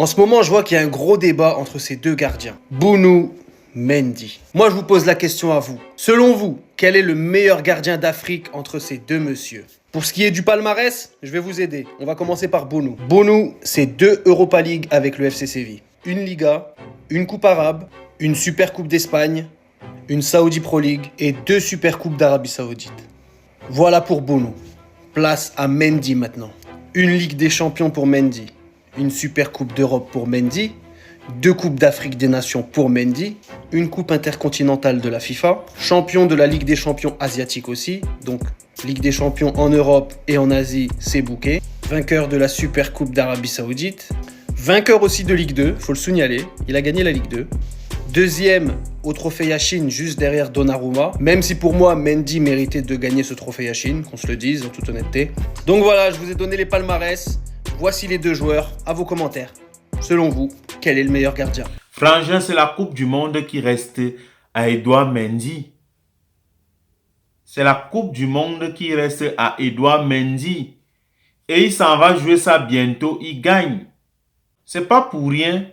En ce moment, je vois qu'il y a un gros débat entre ces deux gardiens, Bounou, Mendy. Moi, je vous pose la question à vous. Selon vous, quel est le meilleur gardien d'Afrique entre ces deux messieurs? Pour ce qui est du palmarès, je vais vous aider. On va commencer par Bounou. Bounou, c'est 2 Europa League avec le FC Séville. Une Liga, une Coupe arabe, une Super Coupe d'Espagne, une Saudi Pro League et 2 Super Coupes d'Arabie Saoudite. Voilà pour Bounou. Place à Mendy maintenant. Une Ligue des Champions pour Mendy, une Super Coupe d'Europe pour Mendy, 2 Coupes d'Afrique des Nations pour Mendy, une Coupe intercontinentale de la FIFA, champion de la Ligue des Champions asiatique aussi, donc Ligue des Champions en Europe et en Asie, c'est bouquet, vainqueur de la Super Coupe d'Arabie Saoudite, vainqueur aussi de Ligue 2, faut le signaler, il a gagné la Ligue 2, deuxième au trophée Yashin, juste derrière Donnarumma. Même si pour moi, Mendy méritait de gagner ce trophée Yashin, qu'on se le dise en toute honnêteté. Donc voilà, je vous ai donné les palmarès. Voici les deux joueurs. À vos commentaires. Selon vous, quel est le meilleur gardien? Frangin, c'est la Coupe du Monde qui reste à Edouard Mendy. C'est la Coupe du Monde qui reste à Edouard Mendy. Et il s'en va jouer ça bientôt. Il gagne. C'est pas pour rien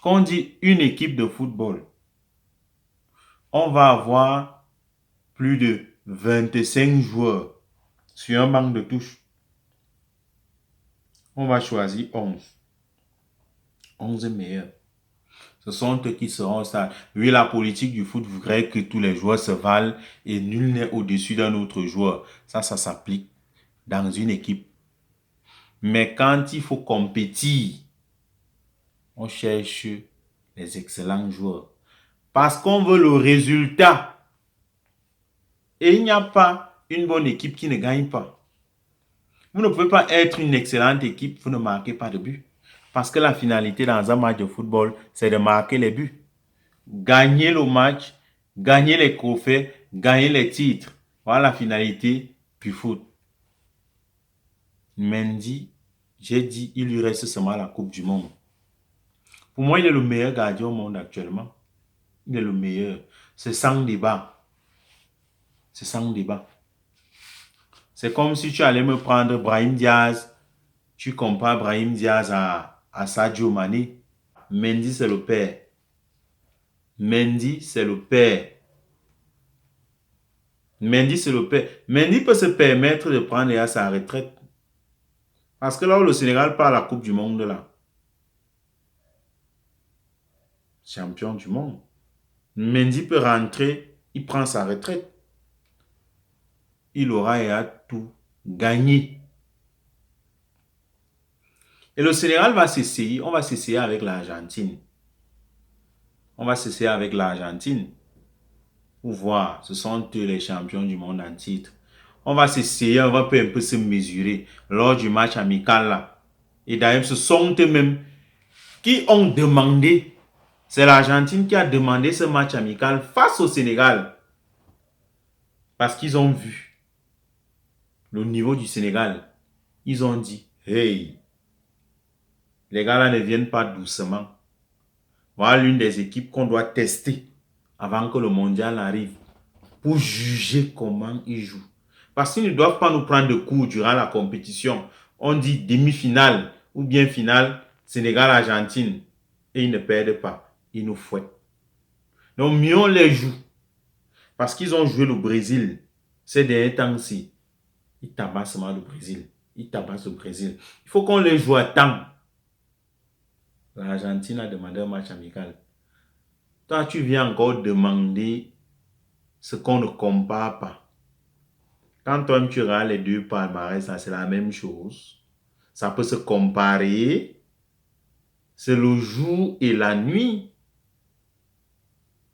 qu'on dit une équipe de football. On va avoir plus de 25 joueurs sur un banc de touche. On va choisir 11. 11 meilleurs. Ce sont eux qui seront au stade. Oui, la politique du foot voudrait que tous les joueurs se valent et nul n'est au-dessus d'un autre joueur. Ça s'applique dans une équipe. Mais quand il faut compétir, on cherche les excellents joueurs. Parce qu'on veut le résultat. Et il n'y a pas une bonne équipe qui ne gagne pas. Vous ne pouvez pas être une excellente équipe, vous ne marquez pas de but. Parce que la finalité dans un match de football, c'est de marquer les buts. Gagner le match, gagner les trophées, gagner les titres. Voilà la finalité du foot. Mendy, j'ai dit, il lui reste seulement la Coupe du Monde. Pour moi, il est le meilleur gardien au monde actuellement. Il est le meilleur. C'est sans débat. C'est sans débat. C'est comme si tu allais me prendre Brahim Diaz. Tu compares Brahim Diaz à Sadio Mané. Mendy, c'est le père. Mendy, c'est le père. Mendy, c'est le père. Mendy peut se permettre de prendre à sa retraite. Parce que là où le Sénégal part à la Coupe du Monde, là, champion du monde, Mendy peut rentrer, il prend sa retraite. Il aura et a tout gagné. Et le Sénégal va s'essayer, on va s'essayer avec l'Argentine. On va s'essayer avec l'Argentine. Pour voir, ce sont eux les champions du monde en titre. On va s'essayer, on va un peu se mesurer lors du match amical là. Et d'ailleurs, ce sont eux-mêmes qui ont demandé, c'est l'Argentine qui a demandé ce match amical face au Sénégal. Parce qu'ils ont vu le niveau du Sénégal. Ils ont dit, hey, les gars là ne viennent pas doucement. Voilà l'une des équipes qu'on doit tester avant que le mondial arrive pour juger comment ils jouent. Parce qu'ils ne doivent pas nous prendre de cours durant la compétition. On dit demi-finale ou bien finale, Sénégal-Argentine. Et ils ne perdent pas. Ils nous fouettent. Donc mieux on les joue. Parce qu'ils ont joué le Brésil ces derniers temps-ci. Ils tabassent seulement le Brésil. Ils tabassent le Brésil. Il faut qu'on les joue à temps. L'Argentine a demandé un match amical. Toi, tu viens encore demander ce qu'on ne compare pas. Quand toi, tu regardes les deux palmarès, c'est la même chose. Ça peut se comparer. C'est le jour et la nuit.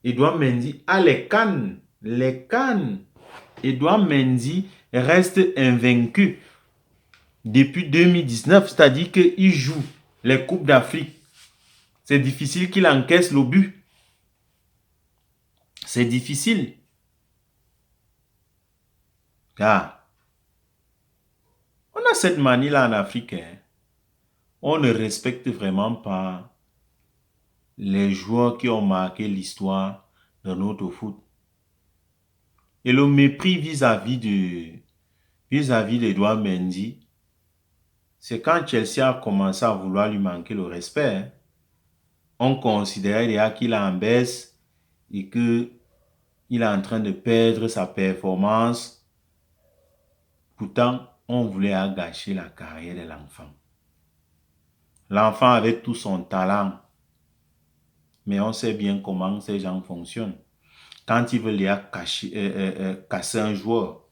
Edouard Mendy a les cannes. Les cannes. Edouard Mendy reste invaincu depuis 2019. C'est-à-dire qu'il joue les Coupes d'Afrique. C'est difficile qu'il encaisse le but. C'est difficile. Car on a cette manie-là en Afrique. On ne respecte vraiment pas les joueurs qui ont marqué l'histoire de notre foot. Et le mépris vis-à-vis d'Edouard Mendy, C'est quand Chelsea a commencé à vouloir lui manquer le respect. Hein. On considérait déjà qu'il est en baisse et qu'il est en train de perdre sa performance. Pourtant, on voulait gâcher la carrière de l'enfant. L'enfant avait tout son talent. Mais on sait bien comment ces gens fonctionnent. Quand ils veulent déjà casser un joueur,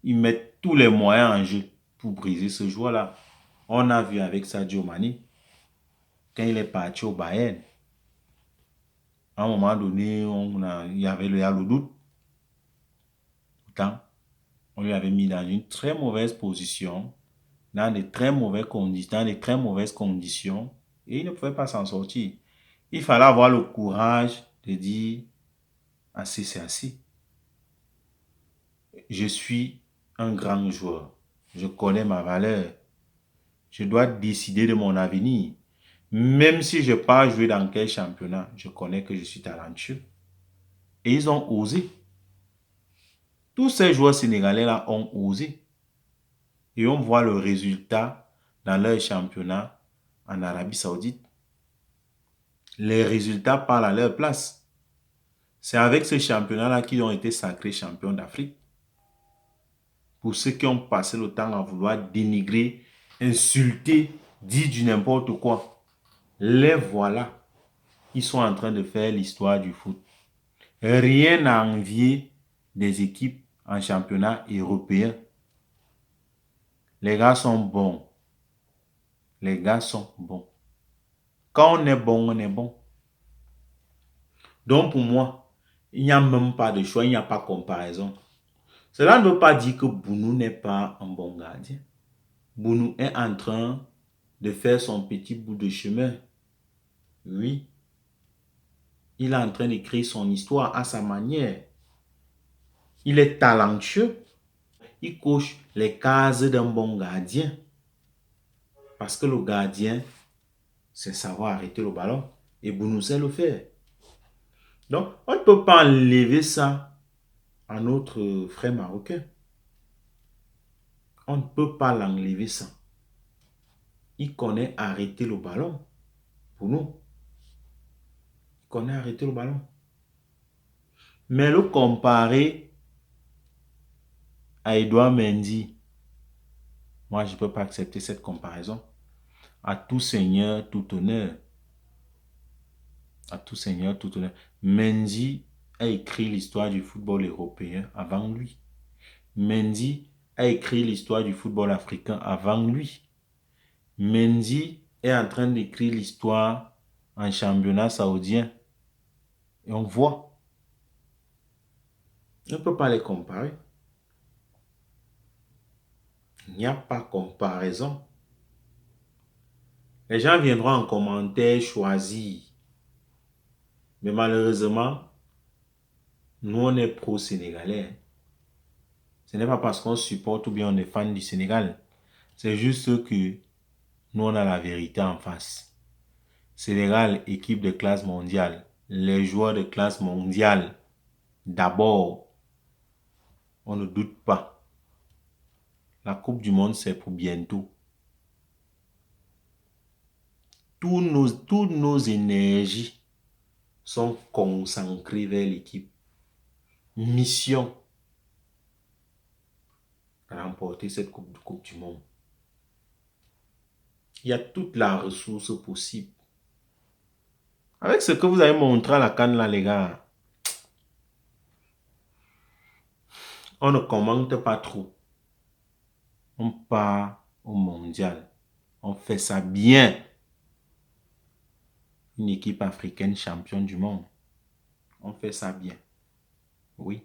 ils mettent tous les moyens en jeu pour briser ce joueur-là. On a vu avec Sadio Mané, quand il est parti au Bayern, à un moment donné, il y avait le doute. Pourtant, on lui avait mis dans une très mauvaise position, dans des très mauvaises conditions, et il ne pouvait pas s'en sortir. Il fallait avoir le courage de dire, assez, c'est assez. Je suis un grand joueur. Je connais ma valeur. Je dois décider de mon avenir. Même si je ne vais pas jouer dans quel championnat, je connais que je suis talentueux. Et ils ont osé. Tous ces joueurs sénégalais-là ont osé. Et on voit le résultat dans leur championnat en Arabie Saoudite. Les résultats parlent à leur place. C'est avec ce championnat-là qu'ils ont été sacrés champions d'Afrique. Pour ceux qui ont passé le temps à vouloir dénigrer, insulter, dire du n'importe quoi. Les voilà. Ils sont en train de faire l'histoire du foot. Rien à envier des équipes en championnat européen. Les gars sont bons. Les gars sont bons. Quand on est bon, on est bon. Donc pour moi, il n'y a même pas de choix, il n'y a pas de comparaison. Cela ne veut pas dire que Bounou n'est pas un bon gardien. Bounou est en train de faire son petit bout de chemin. Oui. Il est en train d'écrire son histoire à sa manière. Il est talentueux. Il coche les cases d'un bon gardien. Parce que le gardien, c'est savoir arrêter le ballon. Et Bounou sait le faire. Donc, on ne peut pas enlever ça à notre frère marocain. On ne peut pas l'enlever ça. Il connaît arrêter le ballon. Pour nous. Il connaît arrêter le ballon. Mais le comparer à Edouard Mendy, moi, je ne peux pas accepter cette comparaison. À tout seigneur, tout honneur. À tout seigneur, tout honneur. Mendy a écrit l'histoire du football européen avant lui. Mendy a écrit l'histoire du football africain avant lui. Mendy est en train d'écrire l'histoire en championnat saoudien. Et on voit. On ne peut pas les comparer. Il n'y a pas de comparaison. Les gens viendront en commentaire choisir. Mais malheureusement, nous, on est pro-sénégalais. Ce n'est pas parce qu'on supporte ou bien on est fan du Sénégal. C'est juste que nous, on a la vérité en face. Sénégal, équipe de classe mondiale. Les joueurs de classe mondiale, d'abord, on ne doute pas. La Coupe du Monde, c'est pour bientôt. Toutes nos énergies sont concentrées vers l'équipe. Mission, remporter cette coupe du Monde. Il y a toute la ressource possible. Avec ce que vous avez montré à la CAN là, les gars, on ne commente pas trop. On part au mondial. On fait ça bien. Une équipe africaine championne du monde. On fait ça bien. Oui.